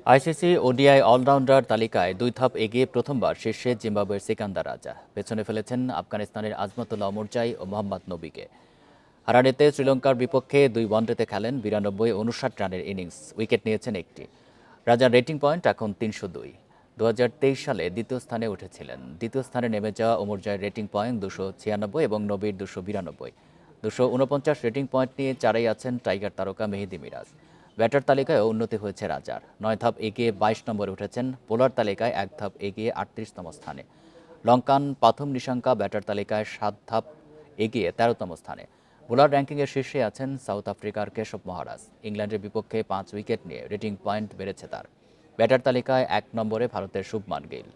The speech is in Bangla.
আইসিসি ওডিআই অলরাউন্ডার তালিকায় 2 ধাপ এগিয়ে প্রথমবার শীর্ষে জিম্বাবুয়ের সিকান্দার রাজা। পেছনে ফেলেছেন আফগানিস্তানের আজমতুল্লাহ মুরজাই ও মোহাম্মদ নবীকে। হারারেতে শ্রীলঙ্কার বিপক্ষে 2 ওয়ানডেতে খেলেন 92-59 রানের ইনিংস, উইকেট নিয়েছেন একটি। রাজার রেটিং পয়েন্ট এখন 302। 2023 সালে দ্বিতীয় স্থানে উঠেছিলেন। দ্বিতীয় স্থানে নেমে যাওয়া ওমরজয়ের রেটিং পয়েন্ট 296 এবং নবীর 292। 249 রেটিং পয়েন্ট নিয়ে চারেই আছেন টাইগার তারকা মেহেদী মিরাজ। ব্যাটার তালিকায়ও উন্নতি হয়েছে রাজার। 9 ধাপ এগিয়ে 22 নম্বরে উঠেছেন। বোলার তালিকায় 1 ধাপ এগিয়ে 38তম স্থানে। লঙ্কান পাথুম নিশাঙ্কা ব্যাটার তালিকায় 7 ধাপ এগিয়ে 13তম স্থানে। বোলার র্যাঙ্কিংয়ের শীর্ষে আছেন সাউথ আফ্রিকার কেশব মহারাজ। ইংল্যান্ডের বিপক্ষে 5 উইকেট নিয়ে রেটিং পয়েন্ট বেড়েছে তার। ব্যাটার তালিকায় 1 নম্বরে ভারতের শুভমান গিল।